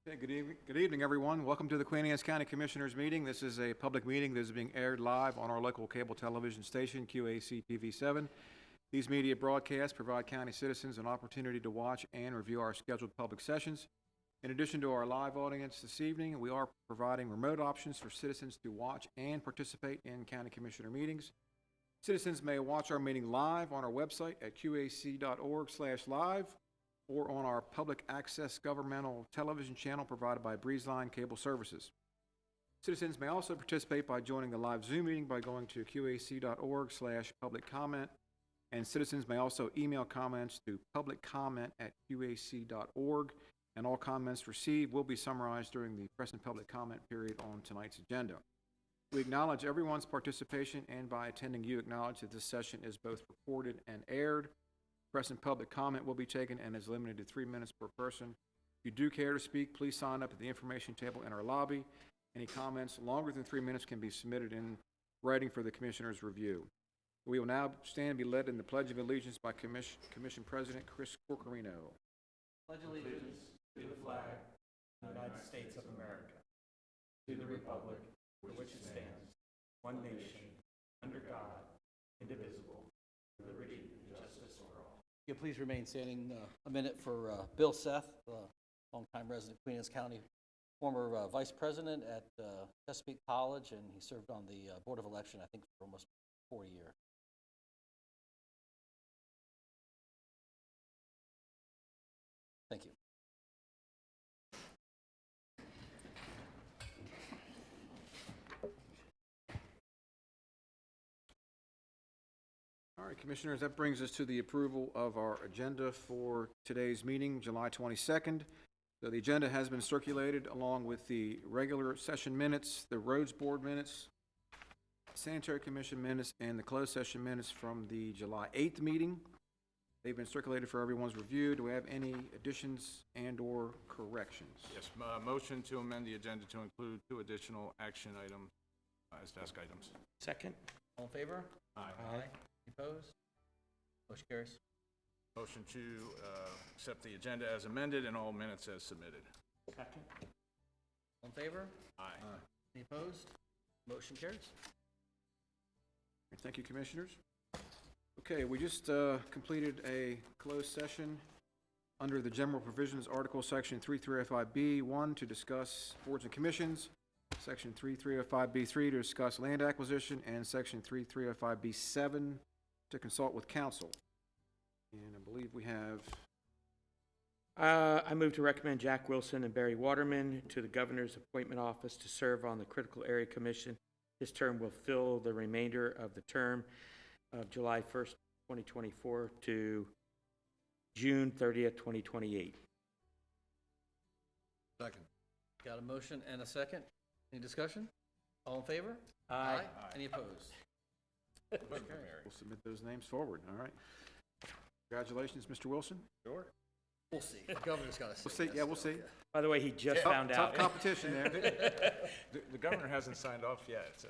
Okay, good evening, everyone. Welcome to the Queen Anne's County Commissioners meeting. This is a public meeting that is being aired live on our local cable television station, QACTV 7. These media broadcasts provide county citizens an opportunity to watch and review our scheduled public sessions. In addition to our live audience this evening, we are providing remote options for citizens to watch and participate in county commissioner meetings. Citizens may watch our meeting live on our website at qac.org/live or on our public access governmental television channel provided by Breezeline Cable Services. Citizens may also participate by joining the live Zoom meeting by going to qac.org/public comment, and citizens may also email comments to publiccomment@qac.org, and all comments received will be summarized during the press and public comment period on tonight's agenda. We acknowledge everyone's participation, and by attending, you acknowledge that this session is both recorded and aired. Press and public comment will be taken and is limited to 3 minutes per person. If you do care to speak, please sign up at the information table in our lobby. Any comments longer than 3 minutes can be submitted in writing for the Commissioner's review. We will now stand and be led in the Pledge of Allegiance by Commission President Chris Corcorino. Pledge allegiance to the flag of the United States of America, to the republic for which it stands, one nation, under God, indivisible, with liberty and justice for all. You please remain standing a minute for Bill Seth, longtime resident of Queen Anne's County, former vice president at Chesapeake College, and he served on the Board of Election, I think, for almost 4 years. Thank you. All right, Commissioners, that brings us to the approval of our agenda for today's meeting, July 22nd. So the agenda has been circulated along with the regular session minutes, the Roads Board minutes, Sanitary Commission minutes, and the closed session minutes from the July 8th meeting. They've been circulated for everyone's review. Do we have any additions and/or corrections? Yes, motion to amend the agenda to include 2 additional action items as desk items. Second. All in favor? Aye. Aye. Opposed? Motion carries. Motion to accept the agenda as amended and all minutes as submitted. Second. All in favor? Aye. Any opposed? Motion carries. Thank you, Commissioners. Okay, we just completed a closed session under the General Provisions Article Section 3305B1 to discuss boards and commissions, Section 3305B3 to discuss land acquisition, and Section 3305B7 to consult with counsel. And I believe we have... I move to recommend Jack Wilson and Barry Waterman to the Governor's Appointment Office to serve on the Critical Area Commission. This term will fill the remainder of the term of July 1st, 2024 to June 30th, 2028. Second. Got a motion and a second. Any discussion? All in favor? Aye. Any opposed? We'll submit those names forward, all right. Congratulations, Mr. Wilson. Sure. We'll see. The governor's got to see. We'll see, yeah, we'll see. By the way, he just found Tough out. competition there. The governor hasn't signed off yet, so.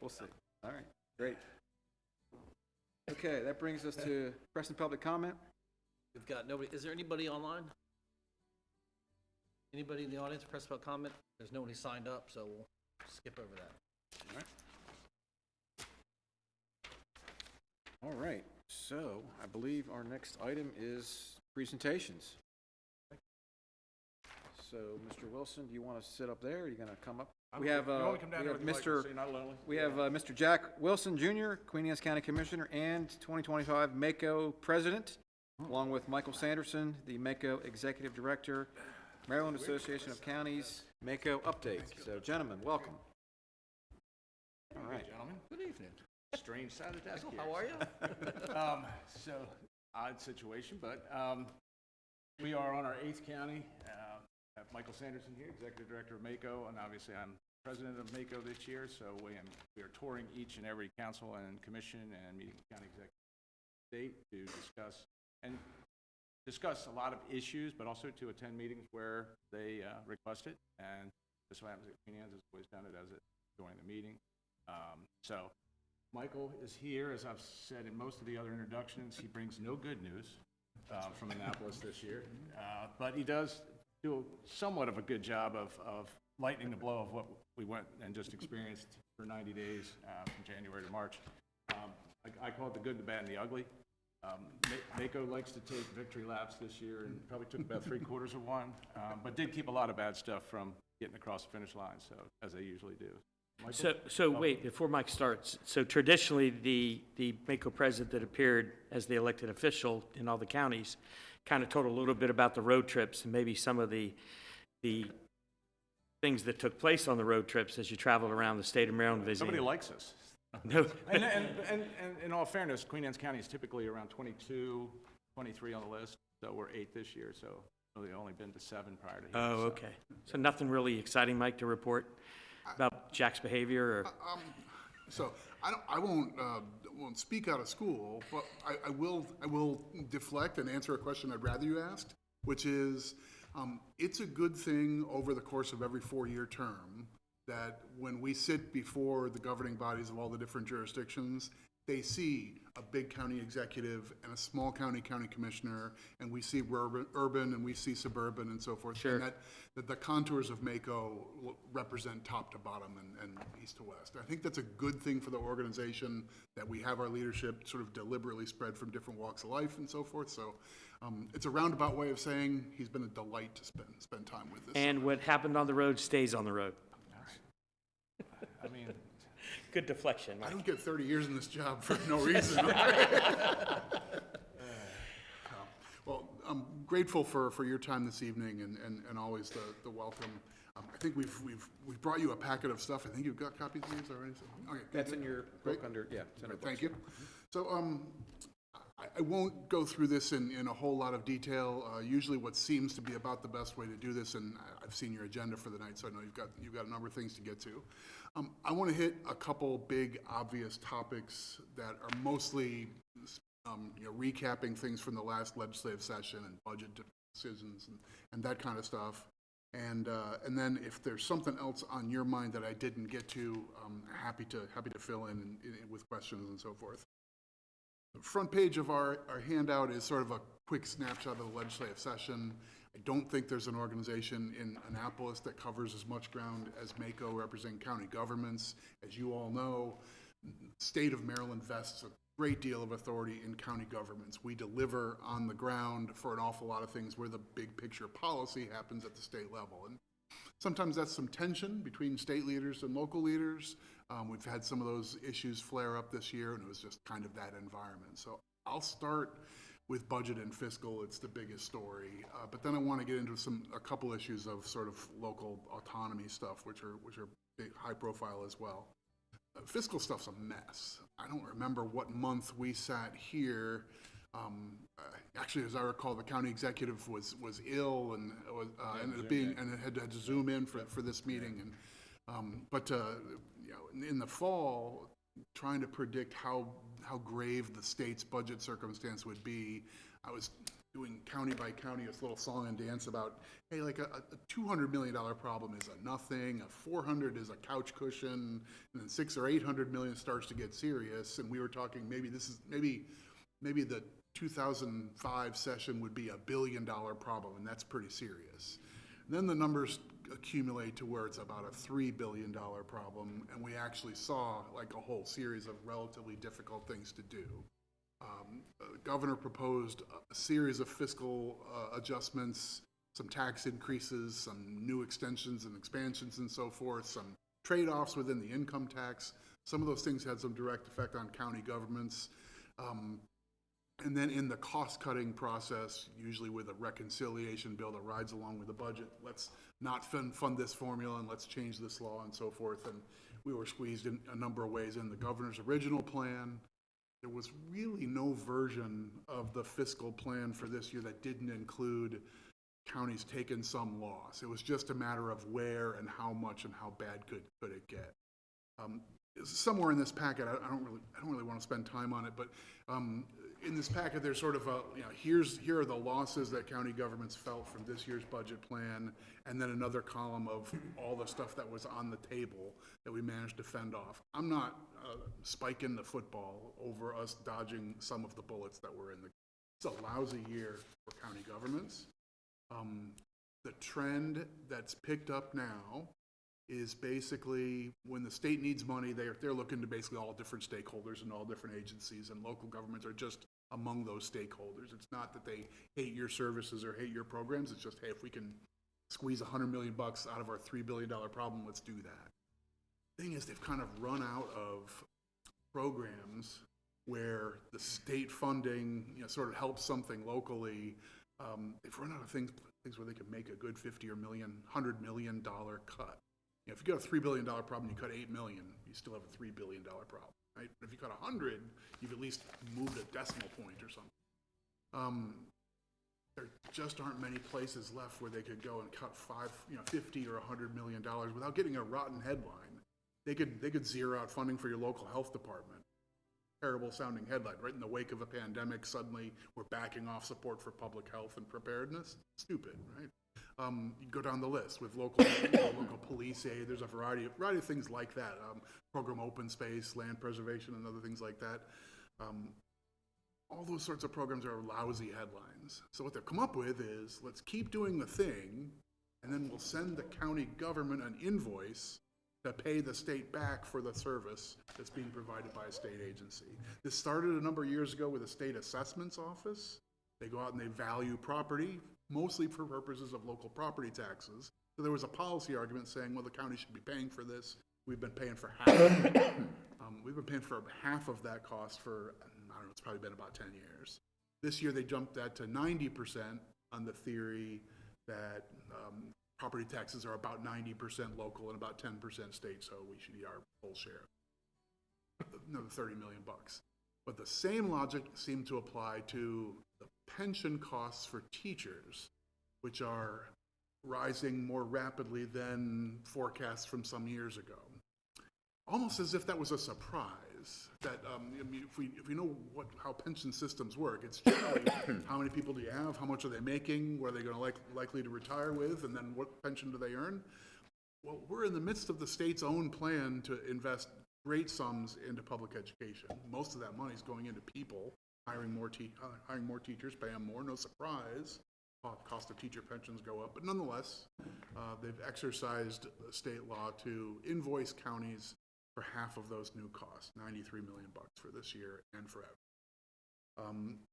We'll see. All right, great. Okay, that brings us to press and public comment. We've got nobody. Is there anybody online? Anybody in the audience press about comment? There's nobody signed up, so we'll skip over that. All right, so I believe our next item is presentations. So, Mr. Wilson, do you want to sit up there? Or are you going to come up? We have, Mr. Jack Wilson, Jr., Queen Anne's County Commissioner and 2025 MACO President, along with Michael Sanderson, the MACO Executive Director, Maryland Association of Counties, MACO Update. So, gentlemen, welcome. All right. Gentlemen. Good evening. Strange side of the desk here. How are you? So, odd situation, but we are on our 8th county. Have Michael Sanderson here, Executive Director of MACO, and obviously I'm President of MACO this year, so we are touring each and every council and commission and meeting with county executive state to discuss a lot of issues, but also to attend meetings where they request it. And this is what happens at Queen Anne's, has always done it as it during the meeting. So Michael is here, as I've said in most of the other introductions. He brings no good news from Annapolis this year, but he does do somewhat of a good job of lightening the blow of what we went and just experienced for 90 days from January to March. I call it the good, the bad, and the ugly. Mako likes to take victory laps this year and probably took about 3/4 of one, but did keep a lot of bad stuff from getting across the finish line, so, as they usually do. Michael? So wait, before Mike starts, so traditionally, the Mako president that appeared as the elected official in all the counties kind of told a little bit about the road trips and maybe some of the things that took place on the road trips as you traveled around the state of Maryland visiting. Somebody likes us. No. And in all fairness, Queen Anne's County is typically around 22, 23 on the list, so we're 8 this year, so really only been to 7 prior to here. Oh, so. okay. So nothing really exciting, Mike, to report about Jack's behavior, or? So I won't speak out of school, but I will deflect and answer a question I'd rather you asked, which is, it's a good thing over the course of every 4-year term that when we sit before the governing bodies of all the different jurisdictions, they see a big county executive and a small county commissioner, and we see urban and we see suburban and so forth. Sure. And that the contours of Mako represent top to bottom and east to west. I think that's a good thing for the organization, that we have our leadership sort of deliberately spread from different walks of life and so forth. So it's a roundabout way of saying he's been a delight to spend time with us. And what happened on the road stays on the road. I mean, Good deflection, I Mike. don't get 30 years in this job for no reason. Well, I'm grateful for your time this evening and always the welcome. I think we've brought you a packet of stuff. I think you've got copies of these already. So, okay, That's in your Great. book under, yeah, it's in our books. Thank you. So I won't go through this in a whole lot of detail. Usually what seems to be about the best way to do this, and I've seen your agenda for the night, so I know you've got a number of things to get to. I want to hit a couple big obvious topics that are mostly recapping things from the last legislative session and budget decisions and that kind of stuff. And then if there's something else on your mind that I didn't get to, I'm happy to fill in with questions and so forth. The front page of our handout is sort of a quick snapshot of the legislative session. I don't think there's an organization in Annapolis that covers as much ground as Mako, representing county governments. As you all know, the state of Maryland vests a great deal of authority in county governments. We deliver on the ground for an awful lot of things where the big picture policy happens at the state level. And sometimes that's some tension between state leaders and local leaders. We've had some of those issues flare up this year, and it was just kind of that environment. So I'll start with budget and fiscal. It's the biggest story. But then I want to get into a couple issues of sort of local autonomy stuff, which are big, high profile as well. Fiscal stuff's a mess. I don't remember what month we sat here. Actually, as I recall, the county executive was ill and it had to zoom in for this meeting. And in the fall, trying to predict how grave the state's budget circumstance would be, I was doing county by county this little song and dance about, hey, like a $200 million problem is a nothing, a 400 is a couch cushion, and then 600 or 800 million starts to get serious. And we were talking maybe the 2005 session would be $1 billion problem, and that's pretty serious. And then the numbers accumulate to where it's about a $3 billion problem, and we actually saw like a whole series of relatively difficult things to do. The governor proposed a series of fiscal adjustments, some tax increases, some new extensions and expansions and so forth, some trade-offs within the income tax. Some of those things had some direct effect on county governments. And then in the cost-cutting process, usually with a reconciliation bill that rides along with the budget, let's not fund this formula and let's change this law and so forth. And we were squeezed in a number of ways in the governor's original plan. There was really no version of the fiscal plan for this year that didn't include counties taking some loss. It was just a matter of where and how much and how bad could it get. Somewhere in this packet, I don't really want to spend time on it, but in this packet, there's sort of here are the losses that county governments felt from this year's budget plan, and then another column of all the stuff that was on the table that we managed to fend off. I'm not spiking the football over us dodging some of the bullets that were in the. It's a lousy year for county governments. the trend that's picked up now is basically when the state needs money, they're looking to basically all different stakeholders and all different agencies, and local governments are just among those stakeholders. It's not that they hate your services or hate your programs. It's just, hey, if we can squeeze $100 million out of our $3 billion problem, let's do that. Thing is, they've kind of run out of programs where the state funding, sort of helps something locally. They've run out of things where they could make a good $50 or $100 million cut. If you got a $3 billion problem, you cut $8 million, you still have a $3 billion problem, right? But if you cut 100, you've at least moved a decimal point or something. There just aren't many places left where they could go and cut $50 or $100 million without getting a rotten headline. They could zero out funding for your local health department. Terrible sounding headline, right in the wake of a pandemic, suddenly we're backing off support for public health and preparedness. Stupid, right? You go down the list with local police aid. There's a variety of things like that. Program open space, land preservation, and other things like that. All those sorts of programs are lousy headlines. So what they've come up with is, let's keep doing the thing, and then we'll send the county government an invoice to pay the state back for the service that's being provided by a state agency. This started a number of years ago with the state assessments office. They go out and they value property, mostly for purposes of local property taxes. So there was a policy argument saying, well, the county should be paying for this. We've been paying for half of it. We've been paying for half of that cost for, I don't know, it's probably been about 10 years. This year they jumped that to 90% on the theory that property taxes are about 90% local and about 10% state, so we should eat our full share. Another $30 million. But the same logic seemed to apply to the pension costs for teachers, which are rising more rapidly than forecasts from some years ago. Almost as if that was a surprise. That if we know how pension systems work, it's generally how many people do you have, how much are they making, what are they going to likely to retire with, and then what pension do they earn? Well, we're in the midst of the state's own plan to invest great sums into public education. Most of that money is going into people, hiring more teachers, paying them more. No surprise, cost of teacher pensions go up, but nonetheless, they've exercised state law to invoice counties for half of those new costs, $93 million for this year and forever.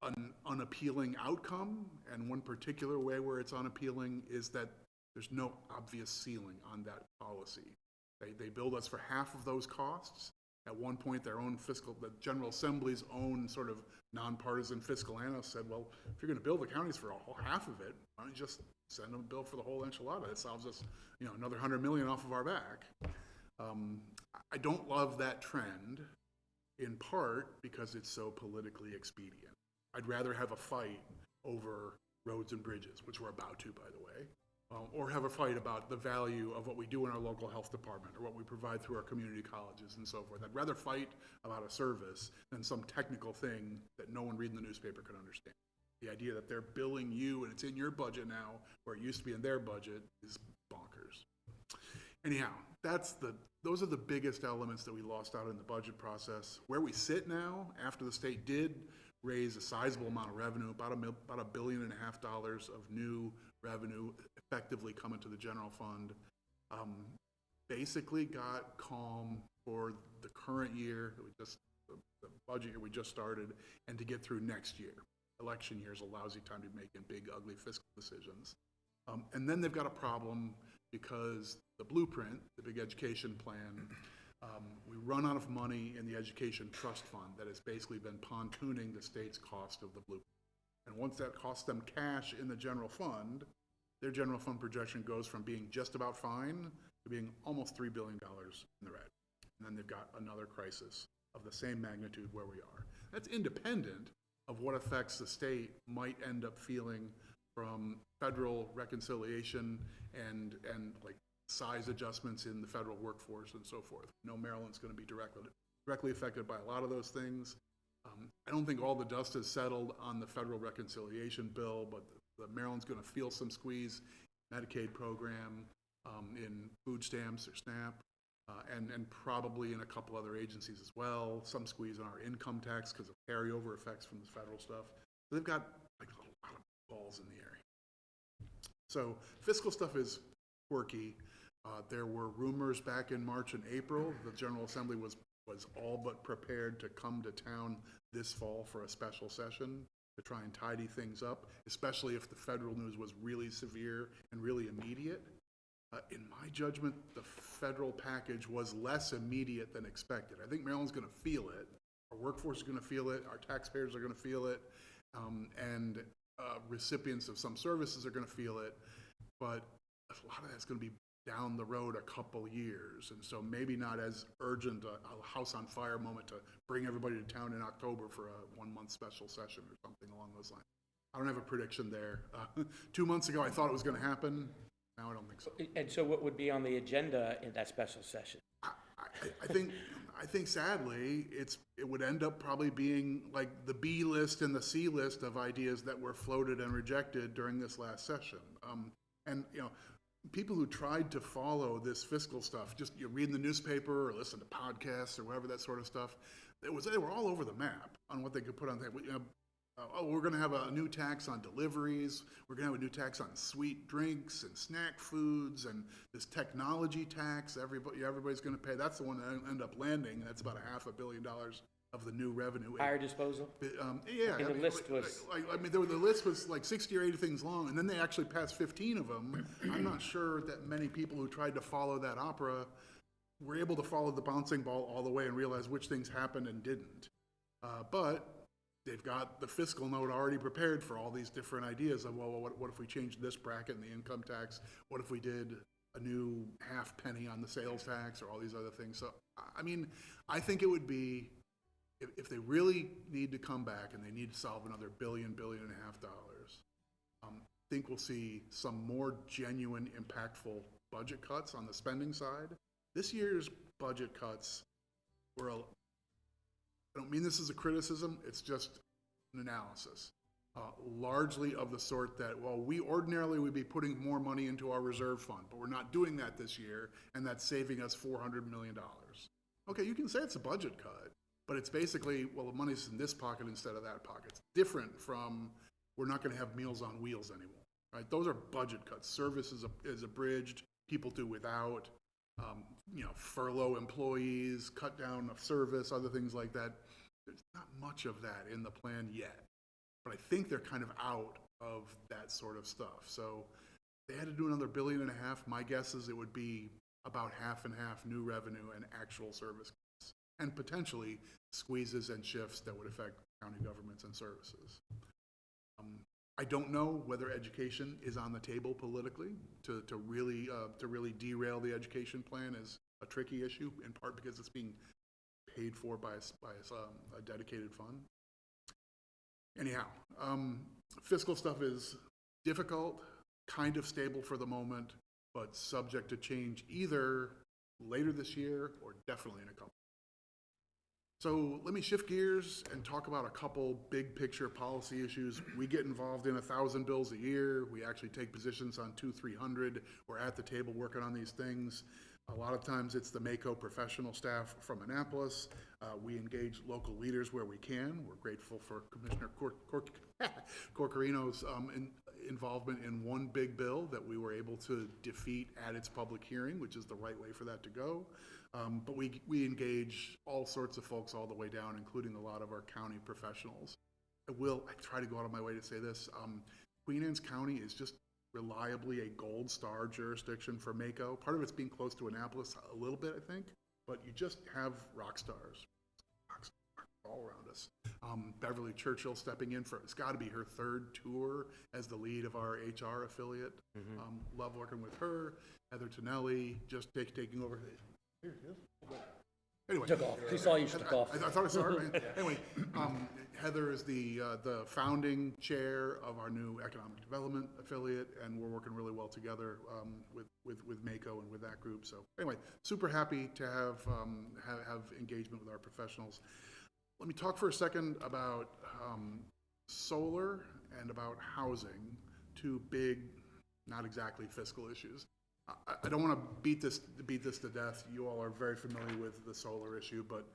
An unappealing outcome, and one particular way where it's unappealing is that there's no obvious ceiling on that policy. They billed us for half of those costs. At one point, the General Assembly's own sort of nonpartisan fiscal analyst said, well, if you're going to bill the counties for half of it, why don't you just send them a bill for the whole enchilada? It solves us, another $100 million off of our back. I don't love that trend, in part because it's so politically expedient. I'd rather have a fight over roads and bridges, which we're about to, by the way, or have a fight about the value of what we do in our local health department or what we provide through our community colleges and so forth. I'd rather fight about a service than some technical thing that no one reading the newspaper can understand. The idea that they're billing you and it's in your budget now, where it used to be in their budget, is bonkers. Anyhow, those are the biggest elements that we lost out in the budget process. Where we sit now, after the state did raise a sizable amount of revenue, about $1.5 billion of new revenue effectively coming to the general fund, basically got calm for the current year, the budget year we just started, and to get through next year. Election year is a lousy time to be making big, ugly fiscal decisions. And then they've got a problem because the blueprint, the big education plan, we run out of money in the education trust fund that has basically been pontooning the state's cost of the blueprint. And once that costs them cash in the general fund, their general fund projection goes from being just about fine to being almost $3 billion in the red. And then they've got another crisis of the same magnitude where we are. That's independent of what effects the state might end up feeling from federal reconciliation and like size adjustments in the federal workforce and so forth. No, Maryland's going to be directly affected by a lot of those things. I don't think all the dust has settled on the federal reconciliation bill, but Maryland's going to feel some squeeze. Medicaid program, in food stamps or SNAP, and probably in a couple other agencies as well. Some squeeze on our income tax because of carryover effects from the federal stuff. So they've got like a lot of balls in the air. So fiscal stuff is quirky. There were rumors back in March and April. The General Assembly was all but prepared to come to town this fall for a special session to try and tidy things up, especially if the federal news was really severe and really immediate. In my judgment, the federal package was less immediate than expected. I think Maryland's going to feel it. Our workforce is going to feel it. Our taxpayers are going to feel it. And recipients of some services are going to feel it. But a lot of that's going to be down the road a couple years. And so maybe not as urgent a house on fire moment to bring everybody to town in October for a 1-month special session or something along those lines. I don't have a prediction there. 2 months ago, I thought it was going to happen. Now I don't think so. And so what would be on the agenda in that special session? I think sadly, it would end up probably being like the B list and the C list of ideas that were floated and rejected during this last session. And people who tried to follow this fiscal stuff, just read the newspaper or listen to podcasts or whatever, that sort of stuff, they were all over the map on what they could put on there. We're going to have a new tax on deliveries. We're going to have a new tax on sweet drinks and snack foods, and this technology tax. Everybody's going to pay. That's the one that ended up landing. That's about $500 million of the new revenue. Fire disposal? Yeah. And the list was... the list was like 60 or 80 things long, and then they actually passed 15 of them. I'm not sure that many people who tried to follow that opera were able to follow the bouncing ball all the way and realize which things happened and didn't. But they've got the fiscal note already prepared for all these different ideas of, well, what if we changed this bracket in the income tax? What if we did a new half penny on the sales tax, or all these other things? So, I mean, I think it would be, if they really need to come back and they need to solve another $1.5 billion, I think we'll see some more genuine, impactful budget cuts on the spending side. This year's budget cuts were I don't mean this as a criticism, it's just an analysis. Largely of the sort that, well, we ordinarily would be putting more money into our reserve fund, but we're not doing that this year, and that's saving us $400 million. Okay, you can say it's a budget cut, but it's basically, well, the money's in this pocket instead of that pocket. It's different from, we're not going to have Meals on Wheels anymore, right? Those are budget cuts. Service is abridged, people do without. Furlough employees, cut down of service, other things like that. There's not much of that in the plan yet, but I think they're kind of out of that sort of stuff. So they had to do another $1.5 billion. My guess is it would be about half and half new revenue and actual service cuts, and potentially squeezes and shifts that would affect county governments and services. I don't know whether education is on the table politically. To really derail the education plan is a tricky issue, in part because it's being paid for by a dedicated fund. Anyhow, fiscal stuff is difficult, kind of stable for the moment, but subject to change either later this year or definitely in a couple. So let me shift gears and talk about a couple big picture policy issues. We get involved in 1,000 bills a year. We actually take positions on 200-300. We're at the table working on these things. A lot of times it's the MACO professional staff from Annapolis. We engage local leaders where we can. We're grateful for Commissioner Corcorino's involvement in one big bill that we were able to defeat at its public hearing, which is the right way for that to go. But we engage all sorts of folks all the way down, including a lot of our county professionals. I try to go out of my way to say this. Queen Anne's County is just reliably a gold star jurisdiction for MACO. Part of it's being close to Annapolis a little bit, I think, but you just have rock stars all around us. Beverly Churchill stepping in it's got to be her third tour as the lead of our HR affiliate. Love working with her. Heather Tonelli just taking over. Here it is. Anyway, Took off. She saw you took off. I thought I saw her. Anyway, Heather is the founding chair of our new economic development affiliate, and we're working really well together with MACO and with that group. So anyway, super happy to have engagement with our professionals. Let me talk for a second about solar and about housing, two big, not exactly fiscal issues. I don't want to beat this to death. You all are very familiar with the solar issue, but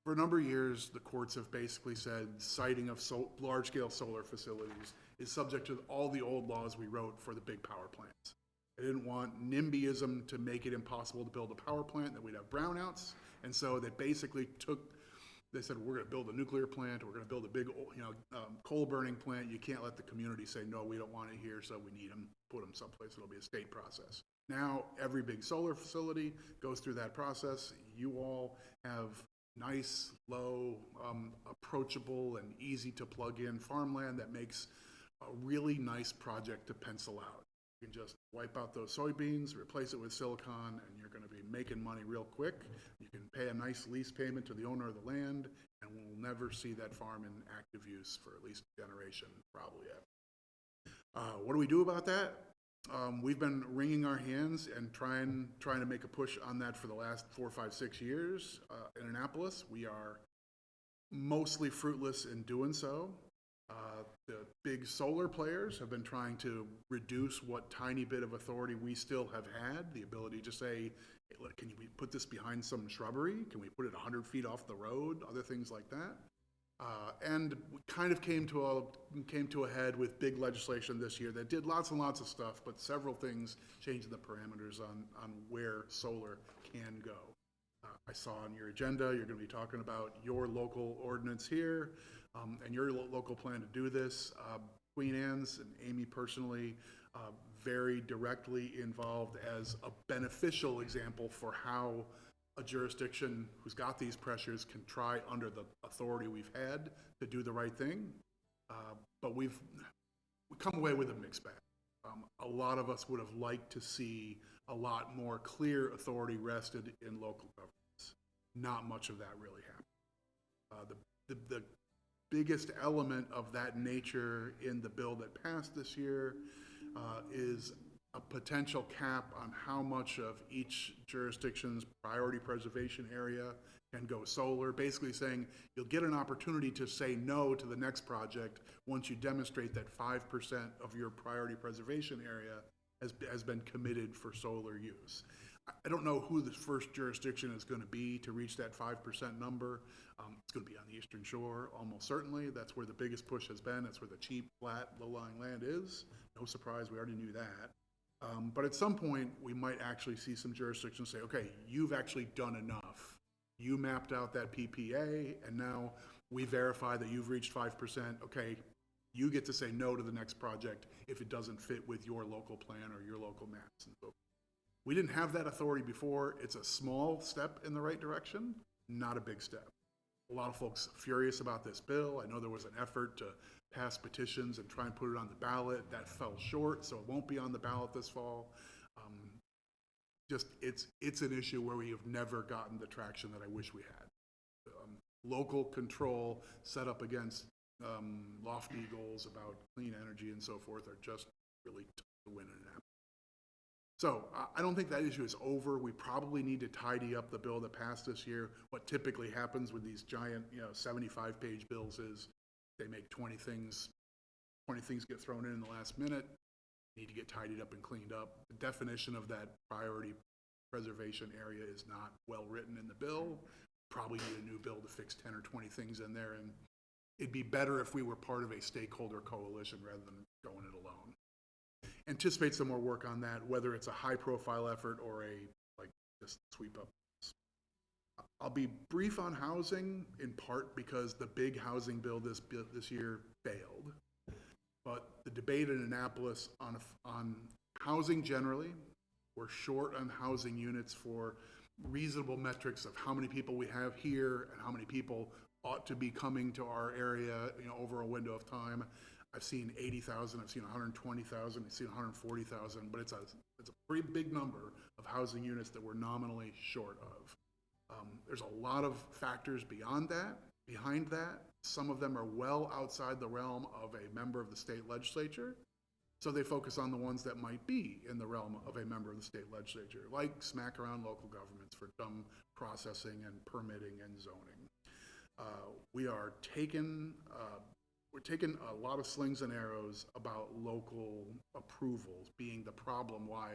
for a number of years, the courts have basically said siting of large-scale solar facilities is subject to all the old laws we wrote for the big power plants. They didn't want NIMBYism to make it impossible to build a power plant, that we'd have brownouts, and so they basically they said, we're gonna build a nuclear plant, or we're gonna build a big, coal-burning plant. You can't let the community say, no, we don't want it here, so we need them, put them someplace. It'll be a state process. Now, every big solar facility goes through that process. You all have nice, low, approachable, and easy to plug in farmland that makes a really nice project to pencil out. You can just wipe out those soybeans, replace it with silicon, and you're gonna be making money real quick. You can pay a nice lease payment to the owner of the land, and we'll never see that farm in active use for at least a generation, probably yet. What do we do about that? We've been wringing our hands and trying to make a push on that for the last 4, 5, 6 years. In Annapolis, we are mostly fruitless in doing so. The big solar players have been trying to reduce what tiny bit of authority we still have had, the ability to say, hey, look, can we put this behind some shrubbery? Can we put it 100 feet off the road? Other things like that. And we kind of came to a head with big legislation this year that did lots and lots of stuff, but several things changing the parameters on where solar can go. I saw on your agenda, you're going to be talking about your local ordinance here, and your local plan to do this. Queen Anne's and Amy personally very directly involved as a beneficial example for how a jurisdiction who's got these pressures can try under the authority we've had to do the right thing. But we come away with a mixed bag. A lot of us would have liked to see a lot more clear authority rested in local governments. Not much of that really happened. The biggest element of that nature in the bill that passed this year is a potential cap on how much of each jurisdiction's priority preservation area can go solar, basically saying you'll get an opportunity to say no to the next project once you demonstrate that 5% of your priority preservation area has been committed for solar use. I don't know who the first jurisdiction is going to be to reach that 5% number. It's going to be on the Eastern Shore, almost certainly. That's where the biggest push has been. That's where the cheap, flat, low-lying land is. No surprise, we already knew that. But at some point, we might actually see some jurisdictions say, okay, you've actually done enough. You mapped out that PPA, and now we verify that you've reached 5%. Okay, you get to say no to the next project if it doesn't fit with your local plan or your local maps and so forth. We didn't have that authority before. It's a small step in the right direction, not a big step. A lot of folks furious about this bill. I know there was an effort to pass petitions and try and put it on the ballot. That fell short, so it won't be on the ballot this fall. It's an issue where we have never gotten the traction that I wish we had. Local control set up against lofty goals about clean energy and so forth are just really tough to win in an app. So I don't think that issue is over. We probably need to tidy up the bill that passed this year. What typically happens with these giant, 75-page bills is they make 20 things get thrown in the last minute, need to get tidied up and cleaned up. The definition of that priority preservation area is not well written in the bill. Probably need a new bill to fix 10 or 20 things in there, and it'd be better if we were part of a stakeholder coalition rather than going it alone. Anticipate some more work on that, whether it's a high-profile effort or just sweep up. I'll be brief on housing, in part because the big housing bill this year failed. But the debate in Annapolis on housing generally, we're short on housing units for reasonable metrics of how many people we have here and how many people ought to be coming to our area, over a window of time. I've seen 80,000, I've seen 120,000, I've seen 140,000, but it's a pretty big number of housing units that we're nominally short of. There's a lot of factors behind that. Some of them are well outside the realm of a member of the state legislature, so they focus on the ones that might be in the realm of a member of the state legislature, like smack around local governments for dumb processing and permitting and zoning. We are taking we're taking a lot of slings and arrows about local approvals being the problem why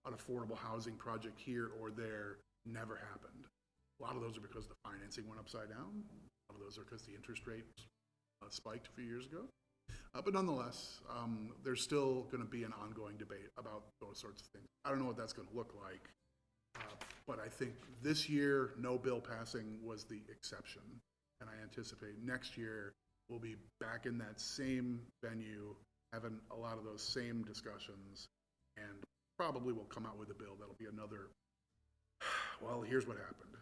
an affordable housing project here or there never happened. A lot of those are because the financing went upside down. A lot of those are because the interest rates spiked a few years ago. But nonetheless, there's still going to be an ongoing debate about those sorts of things. I don't know what that's going to look like, but I think this year, no bill passing was the exception. And I anticipate next year we'll be back in that same venue, having a lot of those same discussions, and probably we'll come out with a bill that'll be another, well, here's what happened.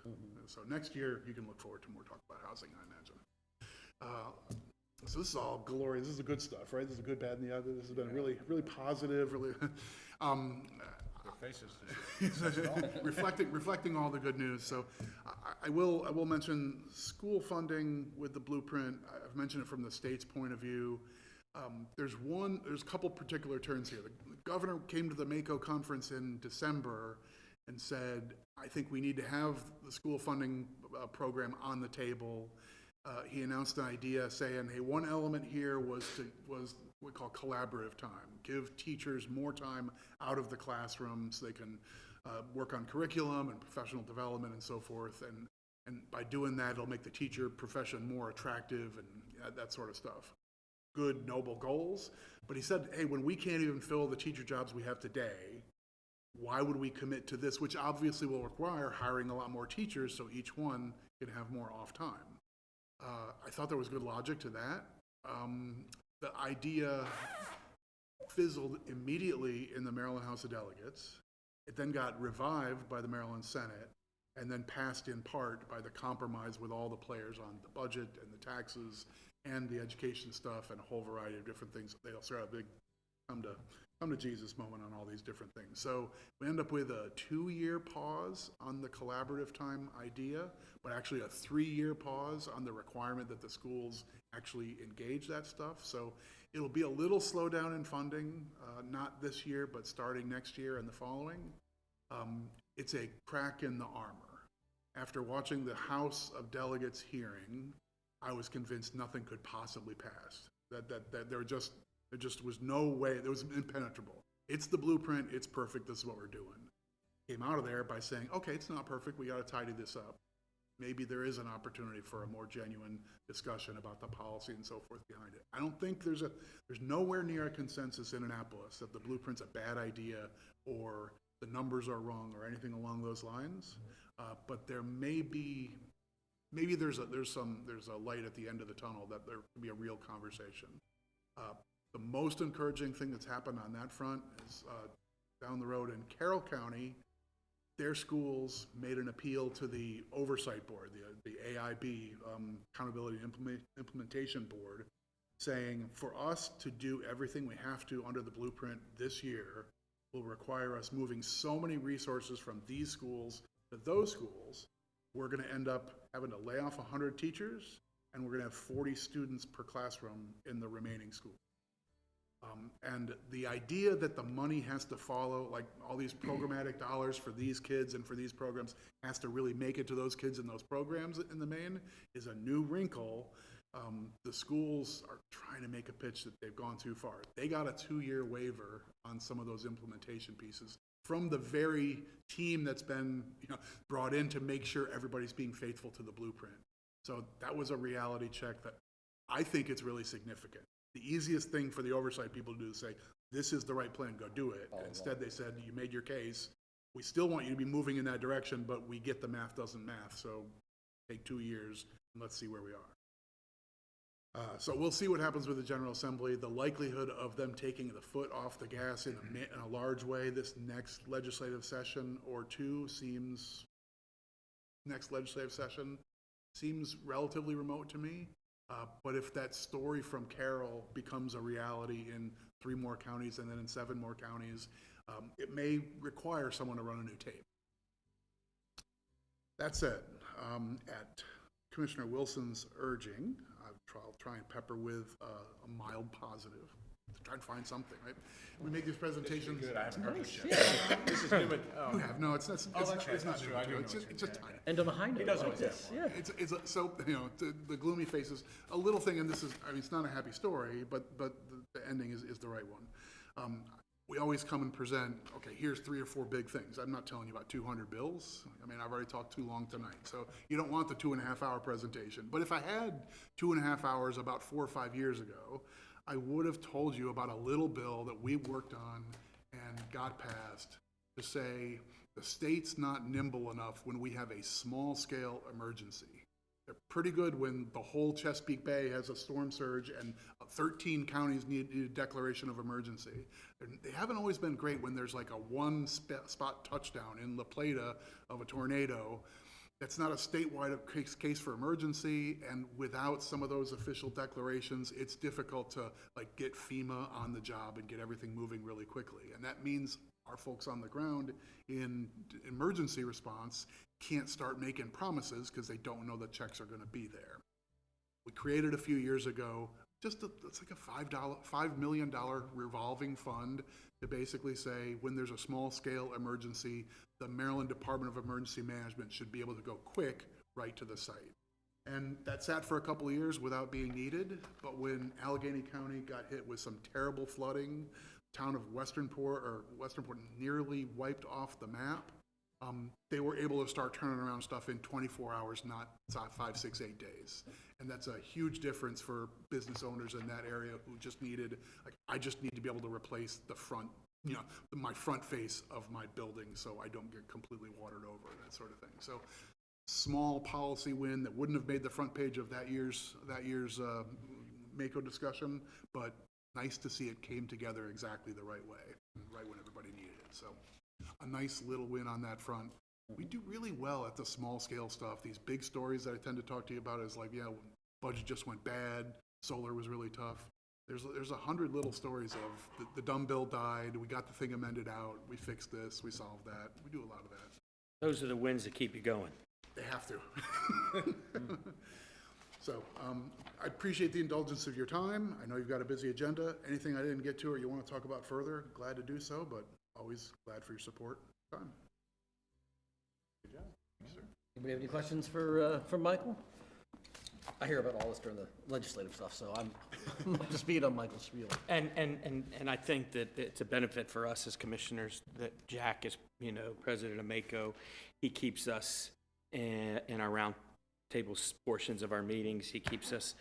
So next year, you can look forward to more talk about housing, I imagine. So this is all glorious. This is the good stuff, right? This is the good, bad, and the ugly. This has been really, really positive, really, reflecting all the good news. So I will mention school funding with the blueprint. I've mentioned it from the state's point of view. There's a couple particular turns here. The governor came to the MACO conference in December and said, I think we need to have the school funding program on the table. He announced an idea saying, hey, one element here was what we call collaborative time. Give teachers more time out of the classroom so they can work on curriculum and professional development and so forth. And by doing that, it'll make the teacher profession more attractive and that sort of stuff. Good, noble goals. But he said, hey, when we can't even fill the teacher jobs we have today, why would we commit to this, which obviously will require hiring a lot more teachers so each one can have more off time. I thought there was good logic to that. The idea fizzled immediately in the Maryland House of Delegates. It then got revived by the Maryland Senate and then passed in part by the compromise with all the players on the budget and the taxes and the education stuff and a whole variety of different things. They also had a big come to Jesus moment on all these different things. So we end up with a 2-year pause on the collaborative time idea, but actually a 3-year pause on the requirement that the schools actually engage that stuff. So it'll be a little slowdown in funding, not this year, but starting next year and the following. It's a crack in the armor. After watching the House of Delegates hearing, I was convinced nothing could possibly pass. That there just was no way, it was impenetrable. It's the blueprint, it's perfect, this is what we're doing. Came out of there by saying, okay, it's not perfect, we gotta tidy this up. Maybe there is an opportunity for a more genuine discussion about the policy and so forth behind it. I don't think there's nowhere near a consensus in Annapolis that the blueprint's a bad idea or the numbers are wrong or anything along those lines. But there maybe there's a light at the end of the tunnel that there could be a real conversation. The most encouraging thing that's happened on that front is down the road in Carroll County, their schools made an appeal to the oversight board, the AIB, Accountability and Implementation Board, saying for us to do everything we have to under the blueprint this year will require us moving so many resources from these schools to those schools, we're going to end up having to lay off 100 teachers, and we're going to have 40 students per classroom in the remaining schools. And the idea that the money has to follow, like all these programmatic dollars for these kids and for these programs, has to really make it to those kids in those programs in the main, is a new wrinkle. The schools are trying to make a pitch that they've gone too far. They got a 2-year waiver on some of those implementation pieces from the very team that's been brought in to make sure everybody's being faithful to the blueprint. So that was a reality check that I think it's really significant. The easiest thing for the oversight people to do is say, this is the right plan, go do it. Instead, they said, you made your case. We still want you to be moving in that direction, but we get the math doesn't math. So take 2 years and let's see where we are. So we'll see what happens with the General Assembly. The likelihood of them taking the foot off the gas in a large way this next legislative session or two seems relatively remote to me. But if that story from Carroll becomes a reality in 3 more counties and then in 7 more counties, it may require someone to run a new tape. That said, at Commissioner Wilson's urging, I'll try and pepper with a mild positive. try and find something, right? We make these presentations. Good, I haven't heard this yet. This is new, but, oh. You have, no, it's not true. new, I do know it's what just you're tiny. End on a high note like this, yeah. It's so, the gloomy faces, a little thing, and this is, I mean, it's not a happy story, but the ending is the right one. We always come and present, okay, here's 3 or 4 big things. I'm not telling you about 200 bills. I mean, I've already talked too long tonight. So you don't want the 2.5-hour presentation. But if I had 2.5 hours about 4 or 5 years ago, I would have told you about a little bill that we worked on and got passed to say the state's not nimble enough when we have a small-scale emergency. They're pretty good when the whole Chesapeake Bay has a storm surge and 13 counties need a declaration of emergency. They haven't always been great when there's like a one-spot touchdown in La Plata of a tornado. That's not a statewide case for emergency, and without some of those official declarations, it's difficult to like get FEMA on the job and get everything moving really quickly. And that means our folks on the ground in emergency response can't start making promises because they don't know the checks are going to be there. We created a few years ago it's like a $5 million revolving fund to basically say when there's a small scale emergency, the Maryland Department of Emergency Management should be able to go quick right to the site. And that sat for a couple of years without being needed, but when Allegheny County got hit with some terrible flooding, town of Westernport nearly wiped off the map. They were able to start turning around stuff in 24 hours, not 5, 6, 8 days. And that's a huge difference for business owners in that area who just needed, like, I just need to be able to replace the front, my front face of my building so I don't get completely watered over, that sort of thing. So small policy win that wouldn't have made the front page of that year's MACO discussion, but nice to see it came together exactly the right way, right when everybody needed it. So a nice little win on that front. We do really well at the small scale stuff. These big stories that I tend to talk to you about is like, budget just went bad, solar was really tough. There's 100 little stories of the dumb bill died, we got the thing amended out, we fixed this, we solved that. We do a lot of that. Those are the wins that keep you going. They have to. So I appreciate the indulgence of your time. I know you've got a busy agenda. Anything I didn't get to or you want to talk about further, glad to do so, but always glad for your support. Time. Good job. Yes, sir. Anybody have any questions for Michael? I hear about all this during the legislative stuff, so I'm up to speed on Michael's spiel. And I think that it's a benefit for us as commissioners that Jack is, president of MACO. He keeps us in our round table portions of our meetings. He keeps us,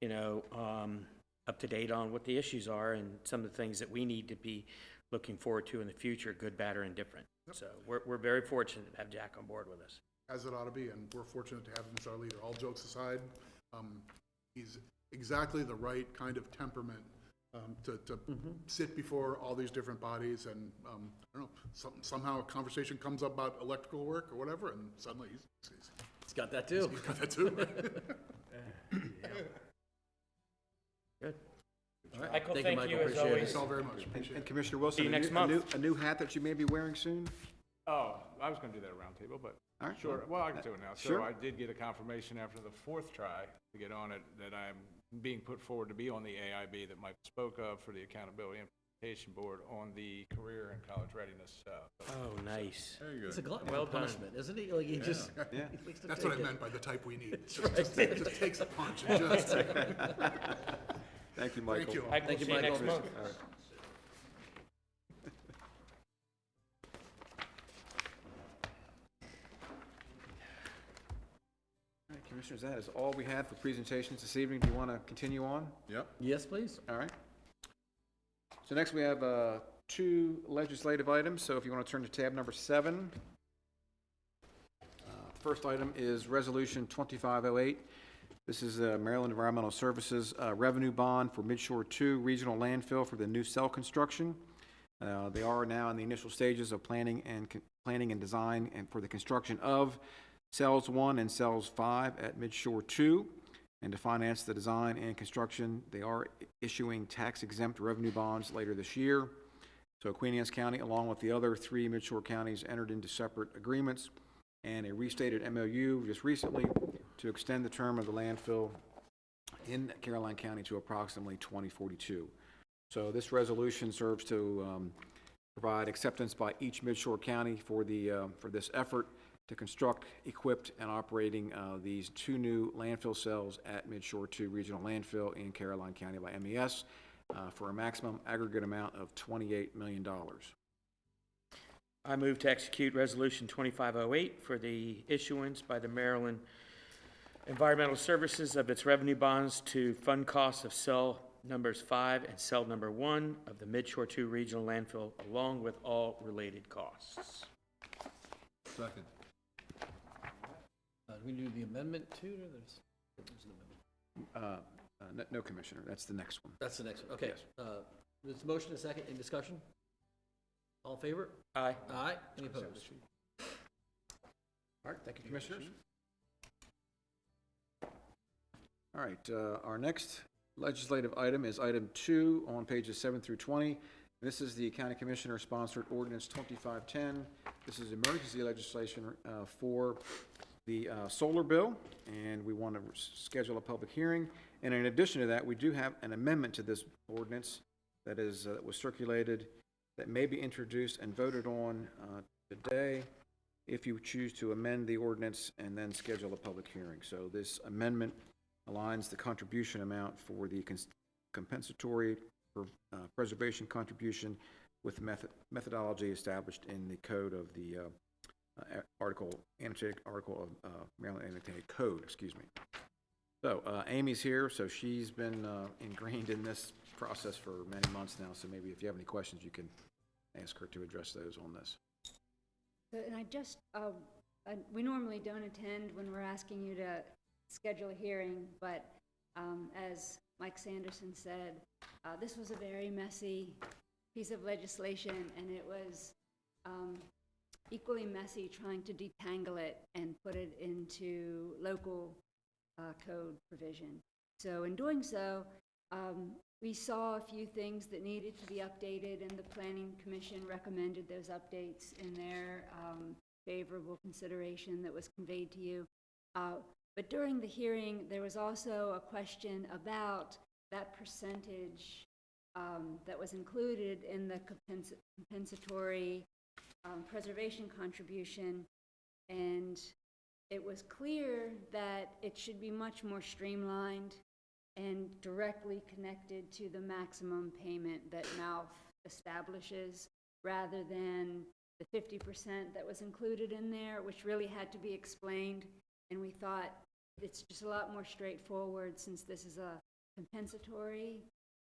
up to date on what the issues are and some of the things that we need to be looking forward to in the future, good, bad, or indifferent. Yep. So we're very fortunate to have Jack on board with us. As it ought to be, and we're fortunate to have him as our leader. All jokes aside, he's exactly the right kind of temperament to sit before all these different bodies, and I don't know, somehow a conversation comes up about electrical work or whatever, and suddenly He's got that too. he's got that too. Good. All right. Michael, thank Michael. you as Appreciate it. always. Thanks all very much. Appreciate And it. Commissioner Wilson, See you next a month. new hat that you may be wearing soon? Oh, I was going to do that at round table, but All right. sure. Well, I can do it now. So Sure. I did get a confirmation after the 4th try to get on it that I'm being put forward to be on the AIB that Mike spoke of for the Accountability Implementation Board on the Career and College Readiness. Oh, nice. It's a glutton Well for done. punishment, isn't he? Like he just, Yeah. he likes to That's take what I it. meant by the type we need. right. It just takes a punch. It just, Thank you, Michael. thank you all. Mike, we'll Thank you, see you next Michael. month. All right. All right, Commissioners, that is all we had for presentations this evening. Do you want to continue on? Yep. Yes, please. All right. So next we have 2 legislative items. So if you want to turn to tab number 7. First item is Resolution 2508. This is Maryland Environmental Services revenue bond for Midshore 2 Regional Landfill for the new cell construction. They are now in the initial stages of planning and design and for the construction of cells 1 and cells 5 at Midshore 2. And to finance the design and construction, they are issuing tax-exempt revenue bonds later this year. So Queen Anne's County, along with the other 3 Midshore counties, entered into separate agreements and a restated MOU just recently to extend the term of the landfill in Caroline County to approximately 2042. So this resolution serves to provide acceptance by each Midshore County for this effort to construct, equipped, and operating these 2 new landfill cells at Midshore 2 Regional Landfill in Caroline County by MES for a maximum aggregate amount of $28 million. I move to execute Resolution 2508 for the issuance by the Maryland Environmental Services of its revenue bonds to fund costs of cell numbers 5 and cell number 1 of the Midshore 2 Regional Landfill, along with all related costs. Second. Do we do the amendment too, or there's an amendment? No, Commissioner, that's the next one. That's the next one, okay. Yes. There's a motion, a second, any discussion? All in favor? Aye. Aye. Any opposed? All right, thank you, Commissioners. All right, our next legislative item is item 2 on pages 7 through 20. This is the County Commissioner-sponsored ordinance 2510. This is emergency legislation for the solar bill, and we want to schedule a public hearing. And in addition to that, we do have an amendment to this ordinance that was circulated that may be introduced and voted on today if you choose to amend the ordinance and then schedule a public hearing. So this amendment aligns the contribution amount for the compensatory preservation contribution with methodology established in the code of the annotated article of Maryland Annotated Code, excuse me. So Amy's here, so she's been ingrained in this process for many months now, so maybe if you have any questions, you can ask her to address those on this. So, and we normally don't attend when we're asking you to schedule a hearing, but as Mike Sanderson said, this was a very messy piece of legislation, and it was equally messy trying to detangle it and put it into local code provision. So in doing so, we saw a few things that needed to be updated, and the Planning Commission recommended those updates in their favorable consideration that was conveyed to you. But during the hearing, there was also a question about that percentage that was included in the compensatory preservation contribution, and it was clear that it should be much more streamlined and directly connected to the maximum payment that MALF establishes, rather than the 50% that was included in there, which really had to be explained. And we thought it's just a lot more straightforward, since this is a compensatory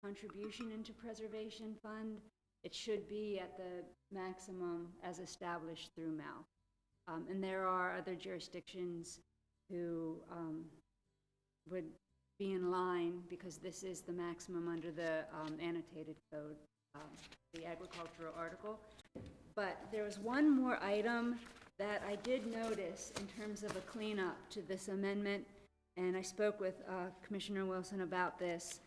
contribution into preservation fund. It should be at the maximum as established through MALF. And there are other jurisdictions who would be in line, because this is the maximum under the annotated code, the agricultural article. But there was one more item that I did notice in terms of a cleanup to this amendment, and I spoke with Commissioner Wilson about this.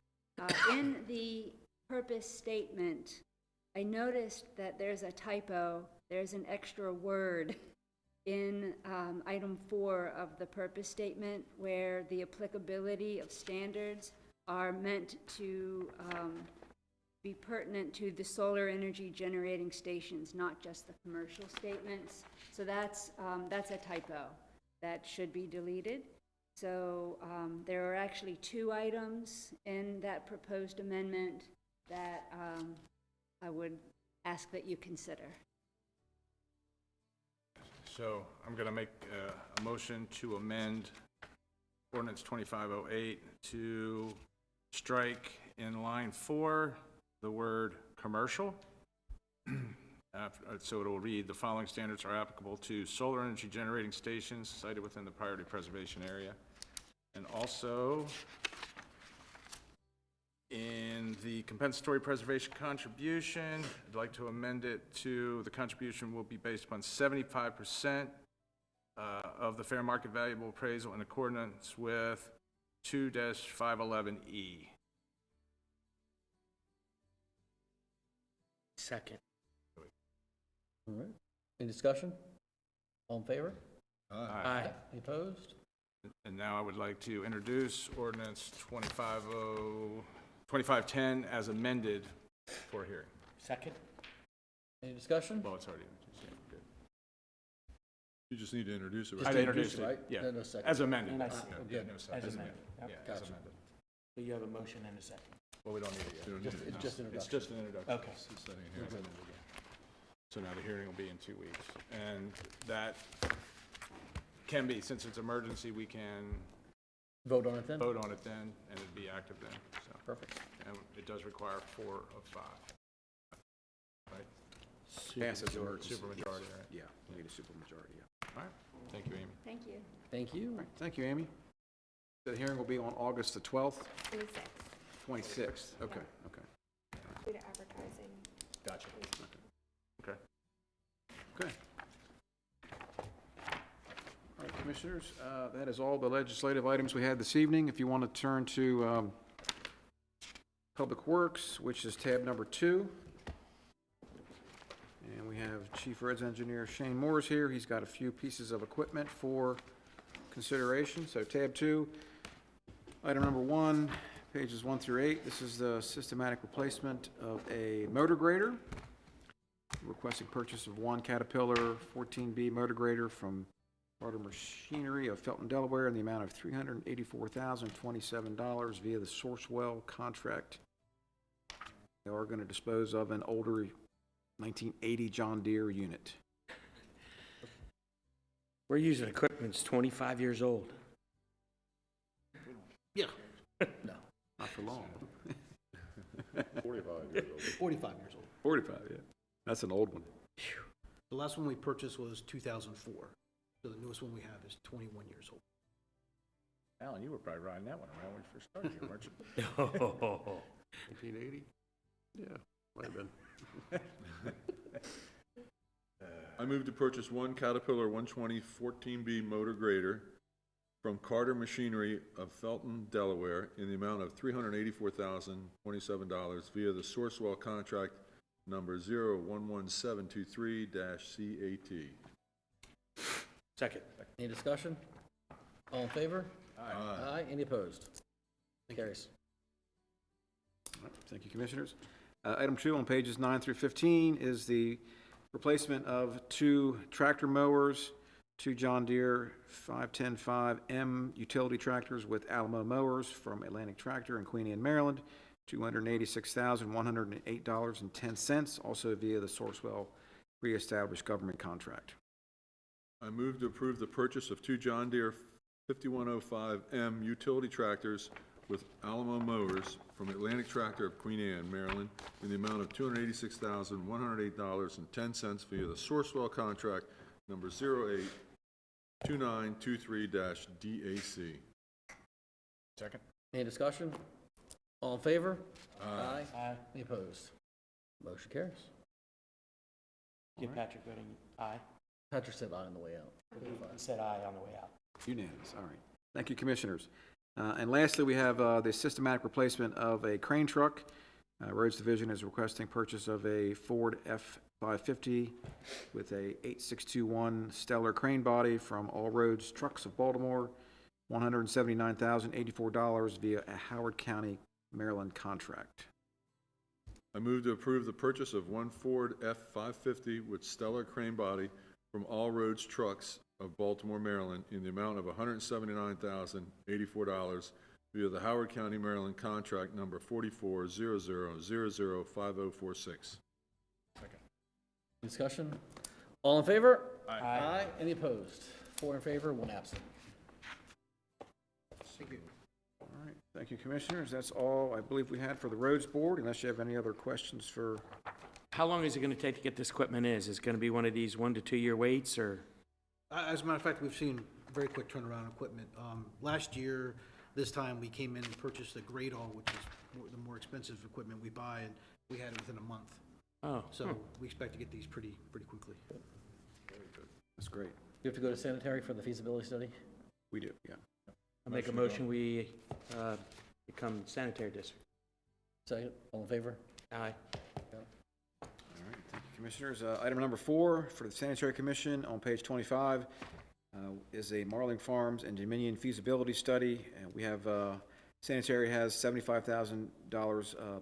In the purpose statement, I noticed that there's a typo. There's an extra word in item 4 of the purpose statement, where the applicability of standards are meant to be pertinent to the solar energy generating stations, not just the commercial statements. So that's a typo that should be deleted. So there are actually 2 items in that proposed amendment that I would ask that you consider. So I'm going to make a motion to amend ordinance 2508 to strike in line 4 the word commercial. So it will read, the following standards are applicable to solar energy generating stations sited within the priority preservation area. And also, in the compensatory preservation contribution, I'd like to amend it to the contribution will be based upon 75% of the fair market valuable appraisal in accordance with 2-511E. Second. All right. Any discussion? All in favor? Aye. Any opposed? And now I would like to introduce ordinance 2510 as amended for a hearing. Second? Any discussion? Well, it's already introduced, yeah, good. You just need to introduce it, Just right? I introduced it, right? yeah. No second. As amended. And I- Yeah, good. no second. As amended. Yep. Yeah, as Gotcha. amended. So you have a motion and a second. Well, we don't need it You yet. don't need Just, it it's now. just It's introduction. just an introduction. Okay. It's setting a We'll hearing. do it again. So now the hearing will be in 2 weeks. And that can be, since it's emergency, we can Vote on it then? vote on it then, and it'd be active then, so. Perfect. And it does require 4 of 5. Right? Passes the emergency. Supermajority, right? Yeah, we need a supermajority, yeah. All right, thank you, Amy. Thank you. Thank you. All right, thank you, Amy. The hearing will be on August the 12th, 26th, 26th. Okay, okay. due to advertising. Gotcha. Okay. Okay. All right, Commissioners, that is all the legislative items we had this evening. If you want to turn to Public Works, which is tab number 2. And we have Chief Roads Engineer Shane Morris here. He's got a few pieces of equipment for consideration. So tab 2, item number 1, pages 1 through 8. This is the systematic replacement of a motor grader. Requesting purchase of one Caterpillar 14B motor grader from Carter Machinery of Felton, Delaware, in the amount of $384,027 via the Sourcewell contract. They are going to dispose of an older 1980 John Deere unit. We're using equipment that's 25 years old. Yeah. No, Not for long. 45 years old. 45 years old. 45, yeah. That's an old one. The last one we purchased was 2004. So the newest one we have is 21 years old. Alan, you were probably riding that one around when you first started here, weren't you? 1980? Yeah, might have been. I move to purchase one Caterpillar 120 14B motor grader from Carter Machinery of Felton, Delaware, in the amount of $384,027 via the Sourcewell contract number 011723-CAT. Second. any discussion? All in favor? Aye. Aye. Any opposed? Carries. All right, thank you, Commissioners. Item 2 on pages 9 through 15 is the replacement of 2 tractor mowers, 2 John Deere 5105M utility tractors with Alamo mowers from Atlantic Tractor in Queen Anne, Maryland, $286,108.10, also via the Sourcewell pre-established government contract. I move to approve the purchase of 2 John Deere 5105M utility tractors with Alamo mowers from Atlantic Tractor of Queen Anne, Maryland, in the amount of $286,108.10 via the Sourcewell contract number 082923-DAC. Second? Any discussion? All in favor? Aye. Aye. Any opposed? Motion carries. Get Patrick voting aye. Patrick said aye on the way out. He said aye on the way out. Unanimous, all right. Thank you, Commissioners. And lastly, we have the systematic replacement of a crane truck. Roads Division is requesting purchase of a Ford F-550 with a 8621 Stellar crane body from All Roads Trucks of Baltimore, $179,084 via a Howard County, Maryland contract. I move to approve the purchase of one Ford F-550 with Stellar crane body from All Roads Trucks of Baltimore, Maryland, in the amount of $179,084 via the Howard County, Maryland contract number 4400005046. Discussion? All in favor? Aye. Aye. Any opposed? 4 in favor, 1 absent. Thank you. All right, thank you, Commissioners. That's all I believe we had for the Roads Board, unless you have any other questions for... How long is it going to take to get this equipment in? Is it going to be one of these 1 to 2 year waits, or? As a matter of fact, we've seen very quick turnaround on equipment. Last year, this time, we came in and purchased a Gradall, which is the more expensive equipment we buy, and we had it within a month. Oh, So we expect to get these pretty quickly. That's great. You have to go to sanitary for the feasibility study? We do, yeah. I make a motion, we become sanitary district. Second, all in favor? Aye. All right, thank you, Commissioners. Item number 4 for the Sanitary Commission on page 25 is a Marling Farms and Dominion feasibility study. And we have, sanitary has $75,000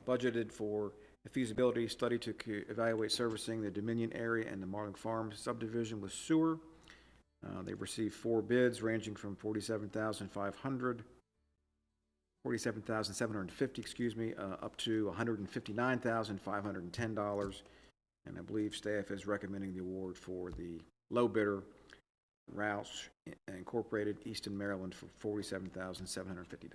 budgeted for a feasibility study to evaluate servicing the Dominion area and the Marling Farms subdivision with sewer. They've received 4 bids ranging from $47,750, up to $159,510. And I believe staff is recommending the award for the low bidder, Roush Incorporated, Easton, Maryland, for $47,750.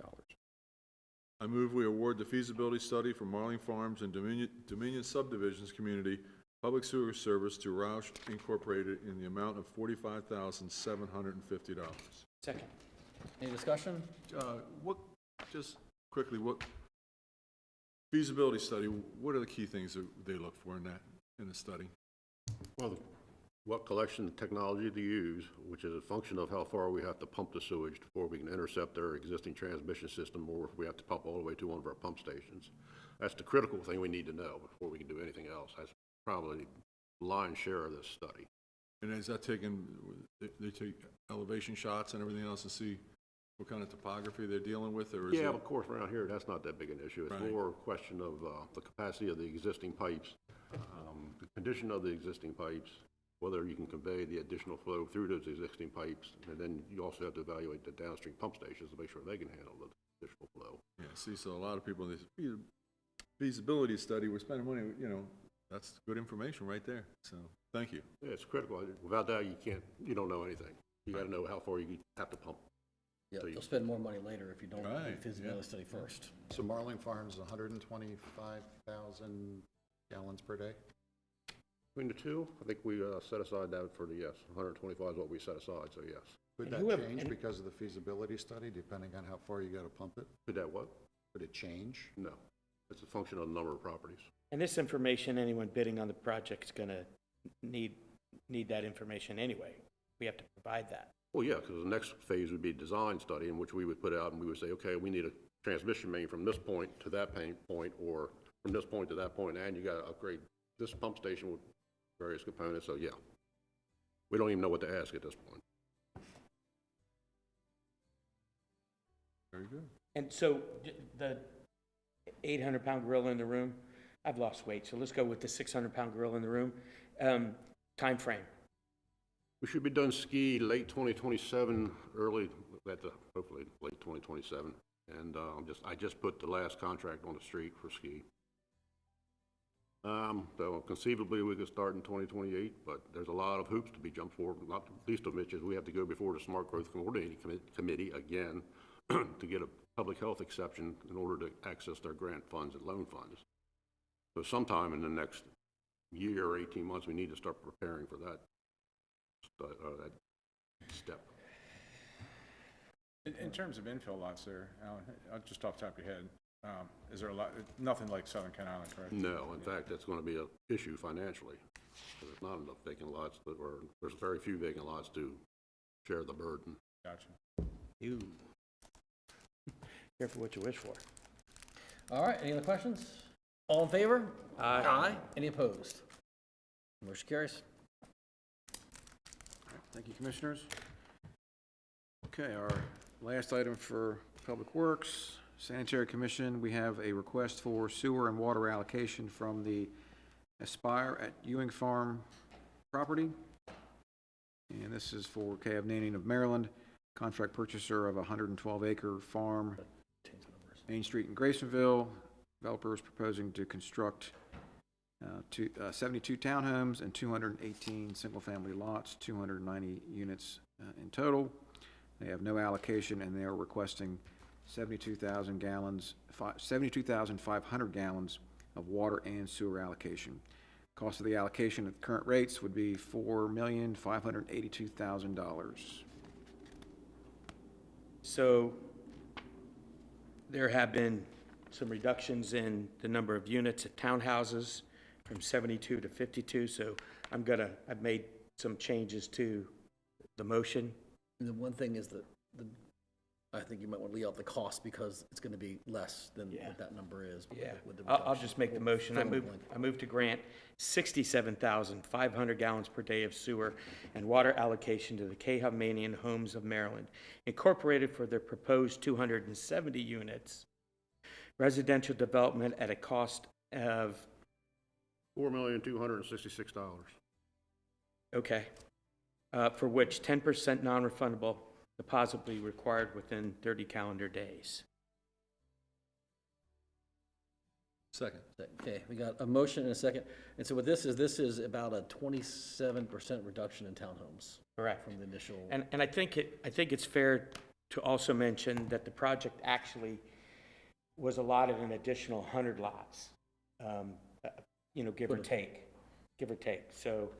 I move we award the feasibility study for Marling Farms and Dominion Subdivisions Community Public Sewer Service to Roush Incorporated in the amount of $45,750. Second. Any discussion? Just quickly, what feasibility study, what are the key things that they look for in the study? Well, what collection technology to use, which is a function of how far we have to pump the sewage before we can intercept our existing transmission system, or if we have to pump all the way to one of our pump stations. That's the critical thing we need to know before we can do anything else. That's probably the lion's share of this study. And is that taken, they take elevation shots and everything else to see what kind of topography they're dealing with, or is Yeah, it? of course, around here, that's not that big an issue. It's Right. more a question of the capacity of the existing pipes, the condition of the existing pipes, whether you can convey the additional flow through those existing pipes, and then you also have to evaluate the downstream pump stations to make sure they can handle the additional flow. Yeah, see, so a lot of people, this feasibility study, we're spending money, that's good information right there, so, thank you. Yeah, it's critical. Without that, you don't know anything. You gotta know how far you have to pump. Yeah, So you- you'll spend more money later if you don't do the Right, feasibility yeah. study first. So Marling Farms, 125,000 gallons per day? Between the two, I think we set aside that for the yes. 125 is what we set aside, so yes. Could And that whoever- change and- because of the feasibility study, depending on how far you got to pump it? Could that what? Could it change? No. It's a function of the number of properties. And this information, anyone bidding on the project's gonna need that information anyway. We have to provide that. Well, yeah, because the next phase would be a design study in which we would put out and we would say, okay, we need a transmission main from this point to that point, or from this point to that point, and you got to upgrade this pump station with various components, so yeah. We don't even know what to ask at this point. Very good. And so the 800-pound gorilla in the room, I've lost weight, so let's go with the 600-pound gorilla in the room. Time frame. We should be done ski late 2027, hopefully late 2027. And I just put the last contract on the street for ski. So conceivably we could start in 2028, but there's a lot of hoops to be jumped for, not least of which is we have to go before the Smart Growth Coordinating Committee again to get a public health exception in order to access their grant funds and loan funds. So sometime in the next year or 18 months, we need to start preparing for that step. In terms of infill lots there, Alan, just off the top of your head, is there a lot, nothing like Southern Ken Island, correct? No, in fact, that's going to be an issue financially. There's not enough vacant lots, there's very few vacant lots to share the burden. Gotcha. Careful what you wish for. All right, any other questions? All in favor? Aye. Aye. Any opposed? Motion carries. Thank you, Commissioners. Okay, our last item for Public Works, Sanitary Commission, we have a request for sewer and water allocation from the Aspire at Ewing Farm property. And this is for Cavnanian of Maryland, contract purchaser of a 112-acre farm, Main Street in Graysonville. Developers proposing to construct 72 townhomes and 218 single-family lots, 290 units in total. They have no allocation, and they are requesting 72,500 gallons of water and sewer allocation. Cost of the allocation at the current rates would be $4,582,000. So there have been some reductions in the number of units at townhouses from 72 to 52, so I've made some changes to the motion. And the one thing is that I think you might want to leave out the cost because it's going to be less than what that number is. Yeah, with the I'll reduction. just make the motion. Fill in the blank. I move to grant 67,500 gallons per day of sewer and water allocation to the Cavnanian Homes of Maryland, Incorporated, for their proposed 270 units residential development at a cost of $4,266,000. Okay. For which 10% non-refundable deposit will be required within 30 calendar days. Second. Okay, we got a motion and a second. And so what this is about a 27% reduction in townhomes Correct. from the initial. And I think it's fair to also mention that the project actually was allotted an additional 100 lots, give or take. So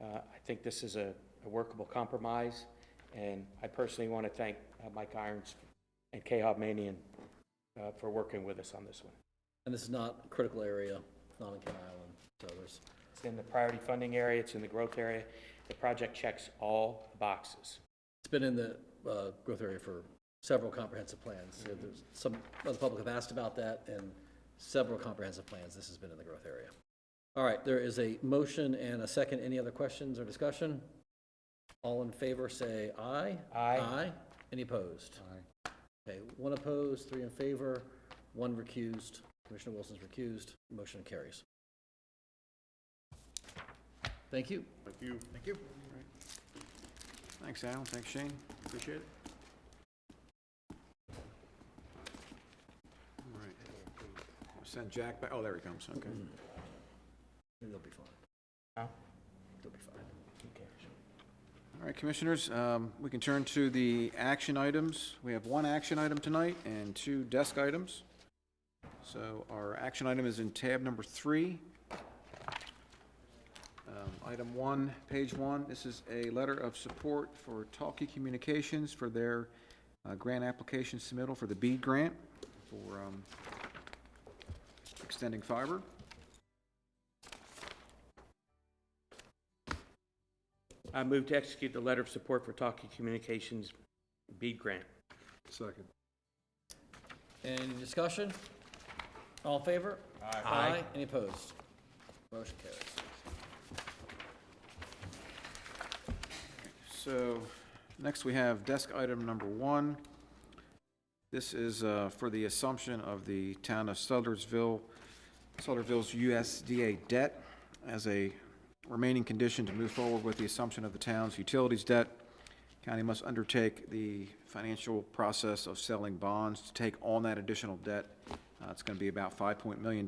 I think this is a workable compromise, and I personally want to thank Mike Irons and Kay Hovmanian for working with us on this one. And this is not a critical area, it's not on Kent Island, so there's. It's in the priority funding area, it's in the growth area. The project checks all boxes. It's been in the growth area for several comprehensive plans. There's some of the public have asked about that, and several comprehensive plans, this has been in the growth area. All right, there is a motion and a second. Any other questions or discussion? All in favor, say aye. Aye. Aye. Any opposed? Aye. Okay, one opposed, three in favor, one recused. Commissioner Wilson's recused. Motion carries. Thank you. Thank you. Thank you. Thanks, Alan. Thanks, Shane. Appreciate it. All right. I'll send Jack back. Oh, there he comes. Okay. They'll be fine. Huh? They'll be fine. All right, Commissioners, we can turn to the action items. We have one action item tonight and two desk items. So our action item is in tab number 3. Item 1, page 1, this is a letter of support for Talkie Communications for their grant application submittal for the BEAD grant for extending fiber. I move to execute the letter of support for Talkie Communications BEAD grant. Second. Any discussion? All in favor? Aye. Aye. Any opposed? Motion carries. So, next we have desk item number 1. This is for the assumption of the town of Sudlersville's USDA debt as a remaining condition to move forward with the assumption of the town's utilities debt. County must undertake the financial process of selling bonds to take on that additional debt. It's going to be about $5.2 million.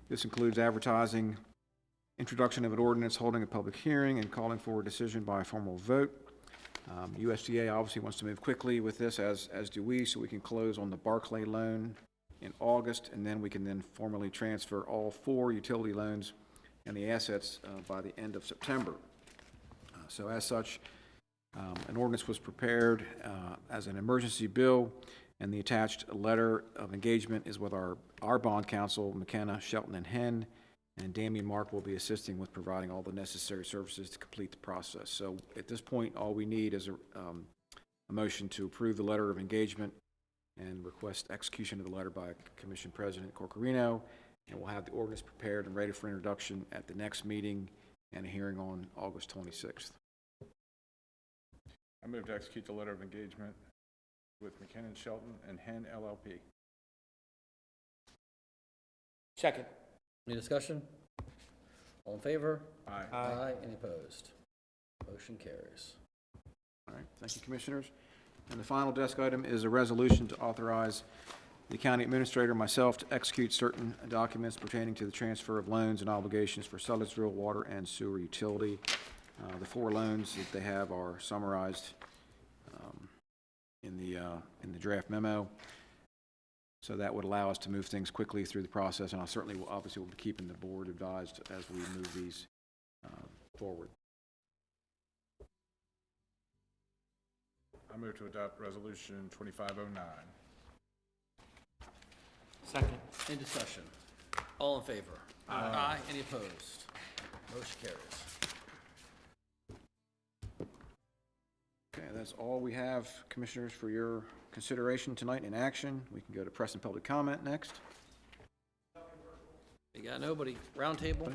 This includes advertising, introduction of an ordinance, holding a public hearing, and calling for a decision by a formal vote. USDA obviously wants to move quickly with this, as do we, so we can close on the Barclay loan in August, and then we can then formally transfer all 4 utility loans and the assets by the end of September. So as such, an ordinance was prepared as an emergency bill, and the attached letter of engagement is with our bond counsel, McKenna, Shelton, and Henn, and Damian Mark will be assisting with providing all the necessary services to complete the process. So at this point, all we need is a motion to approve the letter of engagement and request execution of the letter by Commission President Corcorino, and we'll have the ordinance prepared and ready for introduction at the next meeting and a hearing on August 26th. I move to execute the letter of engagement with McKinnon, Shelton, and Henn LLP. Second. Any discussion? All in favor? Aye. Aye. Any opposed? Motion carries. All right, thank you, Commissioners. And the final desk item is a resolution to authorize the county administrator and myself to execute certain documents pertaining to the transfer of loans and obligations for Sudlersville Water and Sewer Utility. The 4 loans that they have are summarized in the draft memo. So that would allow us to move things quickly through the process, and I certainly will, obviously, will be keeping the board advised as we move these forward. I move to adopt Resolution 2509. Second. Any discussion? All in favor? Aye. Any opposed? Motion carries. Okay, that's all we have, Commissioners, for your consideration tonight in action. We can go to press and public comment next. You got nobody? Round table?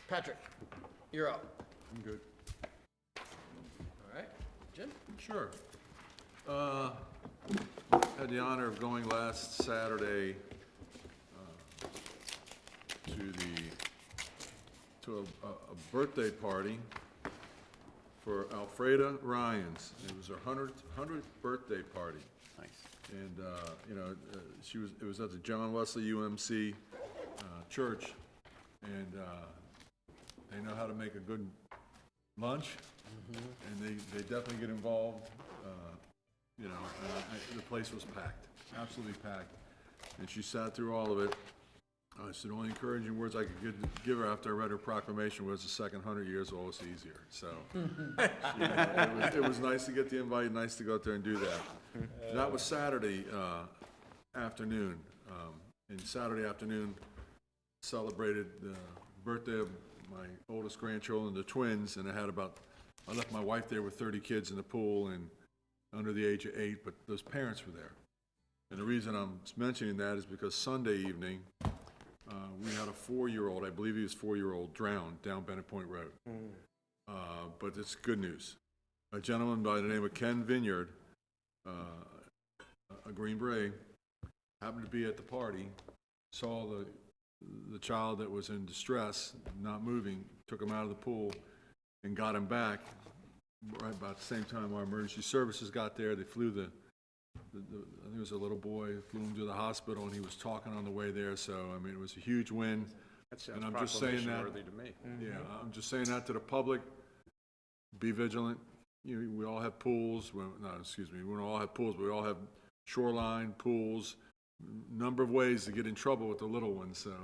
Patrick, you're up. I'm good. All right. Jim? Sure. Had the honor of going last Saturday to a birthday party for Alfreda Ryans. It was her 100th birthday party. Nice. And, it was at the John Wesley UMC church, and they know how to make a good lunch, and they definitely get involved, the place was packed, absolutely packed. And she sat through all of it. I said, the only encouraging words I could give her after I read her proclamation was the second 100 years always easier. So it was nice to get the invite, nice to go out there and do that. That was Saturday afternoon. And Saturday afternoon celebrated the birthday of my oldest grandchildren, the twins, and I left my wife there with 30 kids in the pool and under the age of 8, but those parents were there. And the reason I'm mentioning that is because Sunday evening, we had a 4-year-old, I believe he was 4-year-old, drowned down Bennett Point Road. But it's good news. A gentleman by the name of Ken Vineyard, a Green Beret, happened to be at the party, saw the child that was in distress, not moving, took him out of the pool, and got him back. Right about the same time our emergency services got there, they flew I think it was a little boy, flew him to the hospital, and he was talking on the way there. So, I mean, it was a huge win. That sounds And I'm just saying that, proclamation-worthy to me. yeah, I'm just saying that to the public. Be vigilant. We all have pools. Well, no, excuse me. We don't all have pools, but we all have shoreline, pools, number of ways to get in trouble with the little ones. So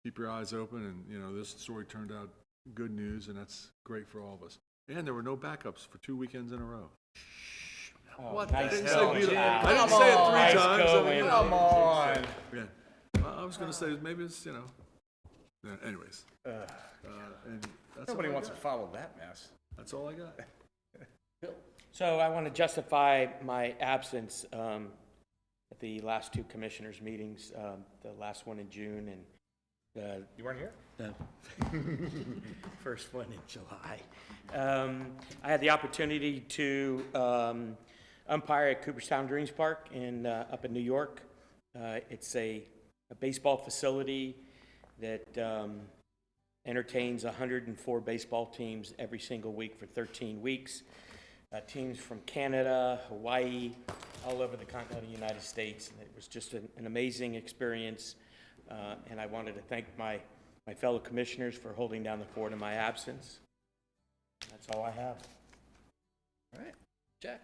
keep your eyes open. And, this story turned out good news, and that's great for all of us. And there were no backups for 2 weekends in a row. What I the didn't hell, say beautiful. Jack? I didn't say it 3 Nice times. going. Come on. Yeah. Well, I was going to say maybe it's, yeah, anyways. And that's Nobody all I wants to got. follow that mess. That's all I got. So I want to justify my absence at the last 2 commissioners' meetings, the last one in June and You weren't here? the first one in July. I had the opportunity to umpire at Cooperstown Dreams Park up in New York. It's a baseball facility that entertains 104 baseball teams every single week for 13 weeks. Teams from Canada, Hawaii, all over the continental United States. And it was just an amazing experience. And I wanted to thank my fellow commissioners for holding down the fort in my absence. That's all I have. All right, Jack?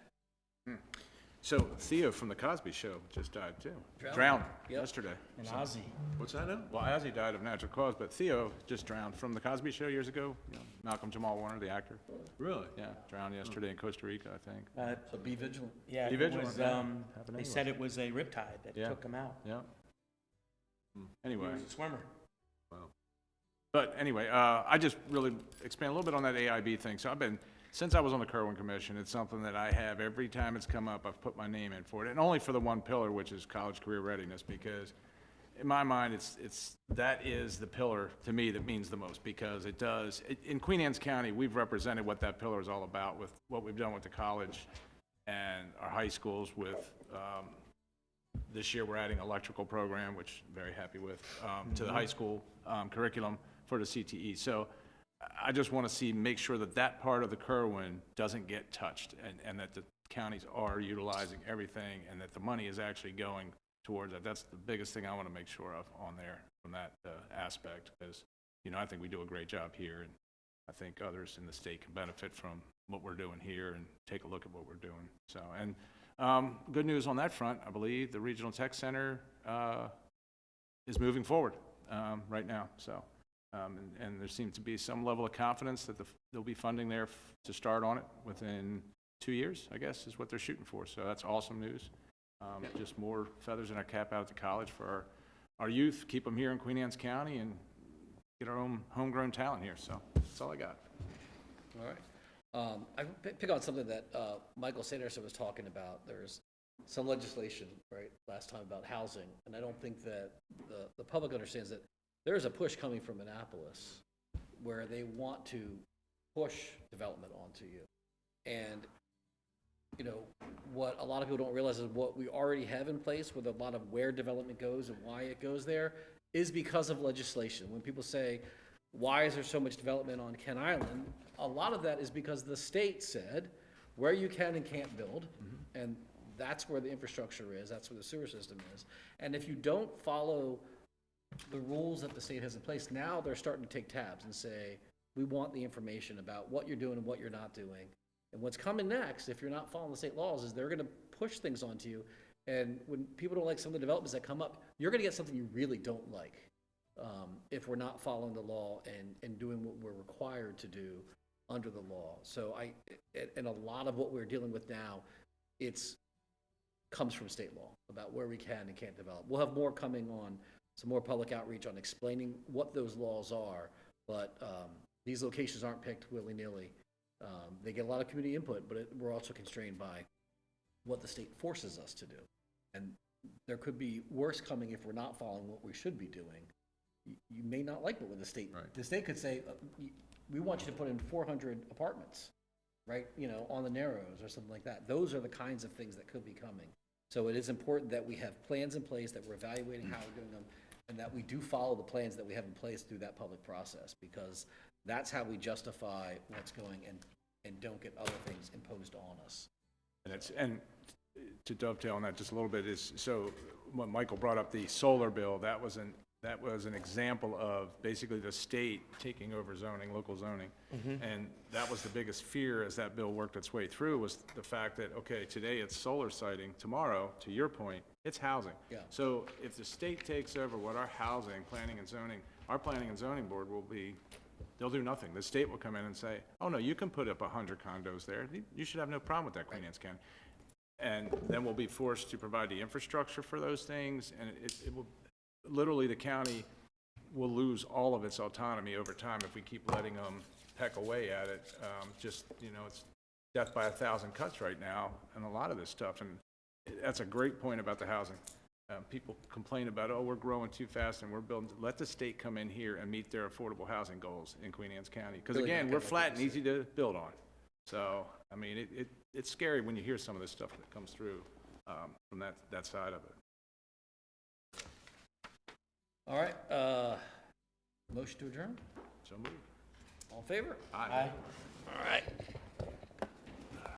So Theo from the Cosby Show just died too. Drowned. Yep. Yesterday. And Ozzy. What's that now? Well, Ozzy died of natural cause, but Theo just drowned from the Cosby Show years ago. Malcolm Jamal Warner, the actor. Really? Yeah, drowned yesterday in Costa Rica, I think. So be vigilant. Yeah, Be it vigilant, was, yeah. they said it was a riptide that Yeah. took him out. Yeah. He Anyway. was a swimmer. But anyway, I just really expand a little bit on that AIB thing. So since I was on the Kerwin Commission, it's something that I have every time it's come up, I've put my name in for it. And only for the one pillar, which is college career readiness, because in my mind, that is the pillar to me that means the most, because it does. In Queen Anne's County, we've represented what that pillar is all about with what we've done with the college and our high schools with, this year we're adding electrical program, which I'm very happy with, to the high school curriculum for the CTE. So I just want to make sure that part of the Kerwin doesn't get touched, and that the counties are utilizing everything, and that the money is actually going towards that. That's the biggest thing I want to make sure of on there from that aspect, because, I think we do a great job here, and I think others in the state can benefit from what we're doing here and take a look at what we're doing. So, and good news on that front, I believe the Regional Tech Center is moving forward right now. So, and there seems to be some level of confidence that there'll be funding there to start on it within 2 years, I guess, is what they're shooting for. So that's awesome news. Just more feathers in our cap out at the college for our youth, keep them here in Queen Anne's County, and get our own homegrown talent here. So that's all I got. All right. I pick on something that Michael Sanderson was talking about. There's some legislation, right, last time about housing, and I don't think that the public understands that there's a push coming from Annapolis where they want to push development onto you. And, what a lot of people don't realize is what we already have in place with a lot of where development goes and why it goes there is because of legislation. When people say, why is there so much development on Kent Island? A lot of that is because the state said where you can and can't build, and that's where the infrastructure is, that's where the sewer system is. And if you don't follow the rules that the state has in place, now they're starting to take tabs and say, we want the information about what you're doing and what you're not doing. And what's coming next, if you're not following the state laws, is they're gonna push things onto you. And when people don't like some of the developments that come up, you're gonna get something you really don't like, if we're not following the law and doing what we're required to do under the law. So and a lot of what we're dealing with now, comes from state law about where we can and can't develop. We'll have more coming on, some more public outreach on explaining what those laws are, but these locations aren't picked willy-nilly. They get a lot of community input, but we're also constrained by what the state forces us to do. And there could be worse coming if we're not following what we should be doing. You may not like what the state, the state could say, we want you to put in 400 apartments, right, on the Narrows or something like that. Those are the kinds of things that could be coming. So it is important that we have plans in place, that we're evaluating how we're doing them, and that we do follow the plans that we have in place through that public process, because that's how we justify what's going and don't get other things imposed on us. And to dovetail on that just a little bit is, so when Michael brought up the solar bill, that was an example of basically the state taking over zoning, local zoning. And that was the biggest fear as that bill worked its way through, was the fact that, okay, today it's solar siting, tomorrow, to your point, it's housing. Yeah. So if the state takes over what our housing, planning and zoning, our planning and zoning board will be, they'll do nothing. The state will come in and say, oh no, you can put up 100 condos there. You should have no problem with that, Queen Anne's County. And then we'll be forced to provide the infrastructure for those things, and it will, literally the county will lose all of its autonomy over time if we keep letting them peck away at it. Just, it's death by 1,000 cuts right now, and a lot of this stuff, and that's a great point about the housing. People complain about, oh, we're growing too fast and we're building. Let the state come in here and meet their affordable housing goals in Queen Anne's County. Because again, we're flat and easy to build on. So, I mean, it's scary when you hear some of this stuff that comes through from that side of it. All right, motion to adjourn? So moved. All in favor? Aye. All right.